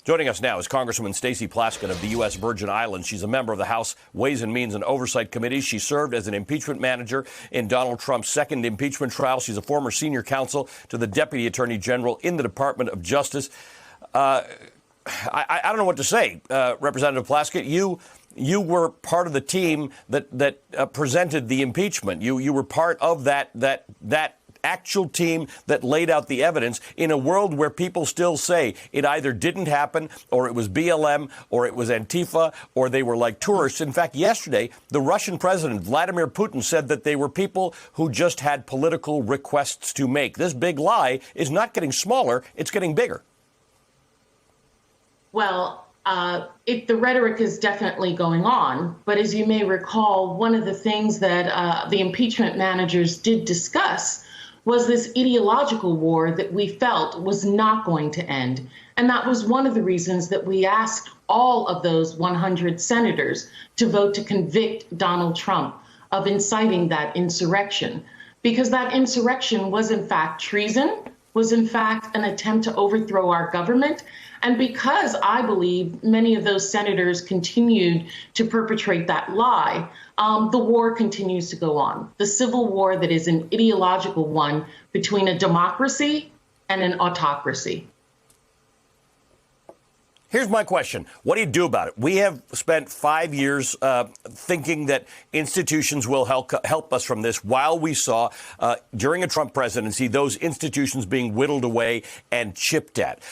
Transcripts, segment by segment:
Joining us now is Congresswoman Stacey Plaskett of the U.S. Virgin Islands. She's a member of the House Ways and Means and Oversight Committee. She served as an impeachment manager in Donald Trump's second impeachment trial. She's a former senior counsel to the Deputy Attorney General in the Department of Justice. I don't know what to say, Representative Plaskett. You were part of the team that presented the impeachment. You were part of that actual team that laid out the evidence in a world where people still say it either didn't happen or it was BLM or it was Antifa or they were like tourists. In fact, yesterday, the Russian president, Vladimir Putin, said that they were people who just had political requests to make. This big lie is not getting smaller. It's getting bigger. Well, the rhetoric is definitely going on. But as you may recall, one of the things that the impeachment managers did discuss was this ideological war that we felt was not going to end. And that was one of the reasons that we asked all of those 100 senators to vote to convict Donald Trump of inciting that insurrection, because that insurrection was in fact treason, was in fact an attempt to overthrow our government. And because I believe many of those senators continued to perpetrate that lie, the war continues to go on. The civil war that is an ideological one between a democracy and an autocracy. Here's my question. What do you do about it? We have spent 5 years thinking that institutions will help us from this, while we saw during a Trump presidency those institutions being whittled away and chipped at.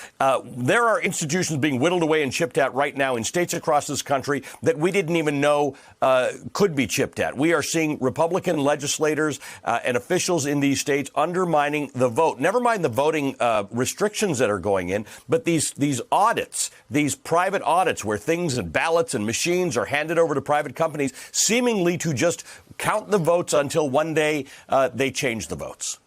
There are institutions being whittled away and chipped at right now in states across this country that we didn't even know could be chipped at. We are seeing Republican legislators and officials in these states undermining the vote. Never mind the voting restrictions that are going in, but these audits, these private audits where things and ballots and machines are handed over to private companies, seemingly to just count the votes until one day they change the votes.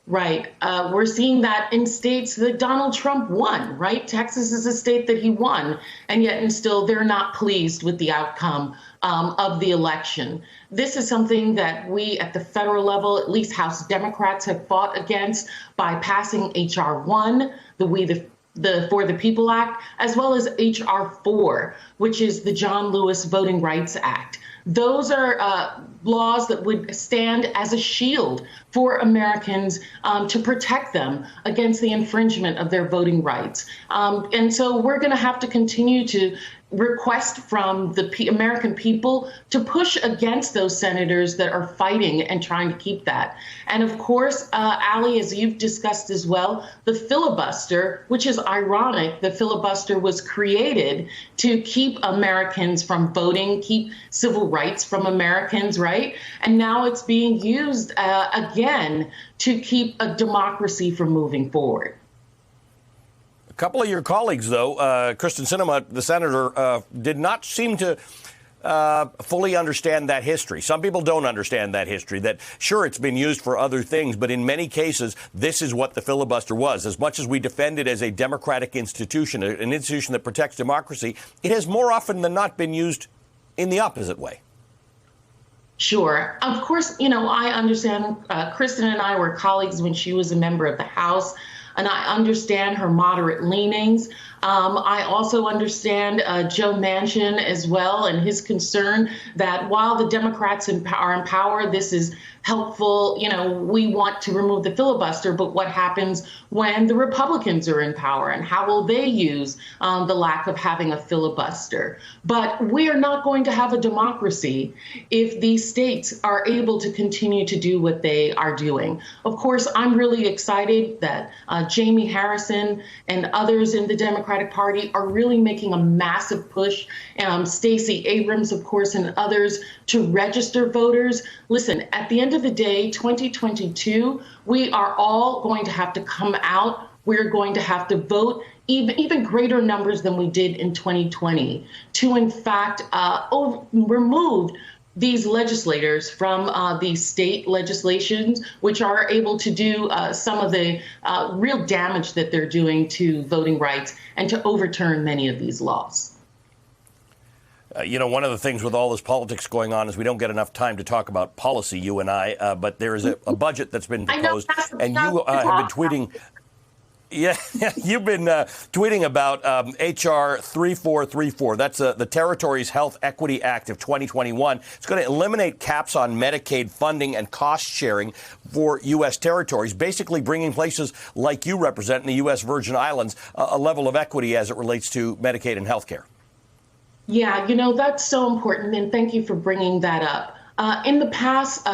Right. We're seeing that in states that Donald Trump won, right? Texas is a state that he won, and yet and still they're not pleased with the outcome of the election. This is something that we at the federal level, at least House Democrats, have fought against by passing H.R. 1, the For the People Act, as well as H.R. 4, which is the John Lewis Voting Rights Act. Those are laws that would stand as a shield for Americans to protect them against the infringement of their voting rights. And so we're going to have to continue to request from the American people to push against those senators that are fighting and trying to keep that. And of course, Ali, as you've discussed as well, the filibuster, which is ironic, the filibuster was created to keep Americans from voting, keep civil rights from Americans, right? And now it's being used again to keep a democracy from moving forward. A couple of your colleagues, though, Kristen Sinema, the senator, did not seem to fully understand that history. Some people don't understand that history, that, sure, it's been used for other things, but in many cases, this is what the filibuster was. As much as we defend it as a democratic institution, an institution that protects democracy, it has more often than not been used in the opposite way. Sure. Of course, I understand Kristen and I were colleagues when she was a member of the House, and I understand her moderate leanings. I also understand Joe Manchin as well, and his concern that while the Democrats are in power, this is helpful. We want to remove the filibuster, but what happens when the Republicans are in power, and how will they use the lack of having a filibuster? But we are not going to have a democracy if these states are able to continue to do what they are doing. Of course, I'm really excited that Jamie Harrison and others in the Democratic Party are really making a massive push. Stacey Abrams, of course, and others to register voters. Listen, at the end of the day, 2022, we are all going to have to come out. We're going to have to vote even greater numbers than we did in 2020 to, in fact, remove these legislators from these state legislations, which are able to do some of the real damage that they're doing to voting rights and to overturn many of these laws. One of the things with all this politics going on is we don't get enough time to talk about policy, you and I, but there is a budget that's been proposed, and you have been tweeting. Yeah, you've been tweeting about H.R. 3434. That's the Territories Health Equity Act of 2021. It's going to eliminate caps on Medicaid funding and cost sharing for U.S. territories, basically bringing places like you represent in the U.S. Virgin Islands a level of equity as it relates to Medicaid and health care. Yeah, that's so important, and thank you for bringing that up. In the past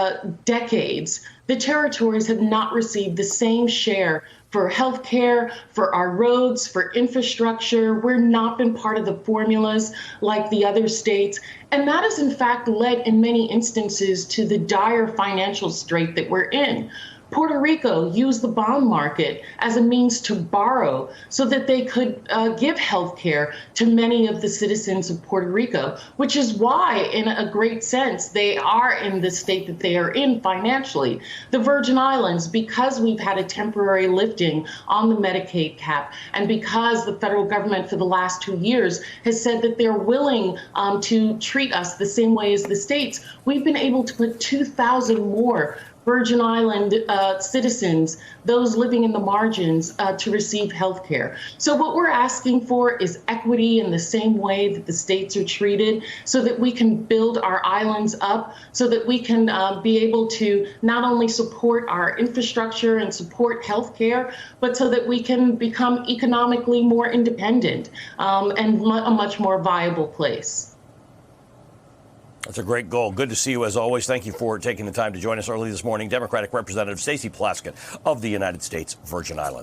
decades, the territories have not received the same share for health care, for our roads, for infrastructure. We're not been part of the formulas like the other states. And that has, in fact, led in many instances to the dire financial strait that we're in. Puerto Rico used the bond market as a means to borrow so that they could give health care to many of the citizens of Puerto Rico, which is why, in a great sense, they are in the state that they are in financially. The Virgin Islands, because we've had a temporary lifting on the Medicaid cap, and because the federal government for the last 2 years has said that they're willing to treat us the same way as the states, we've been able to put 2,000 more Virgin Island citizens, those living in the margins, to receive health care. So what we're asking for is equity in the same way that the states are treated, so that we can build our islands up, so that we can be able to not only support our infrastructure and support health care, but so that we can become economically more independent and a much more viable place. That's a great goal. Good to see you as always. Thank you for taking the time to join us early this morning. Democratic Representative Stacey Plaskett of the United States Virgin Islands.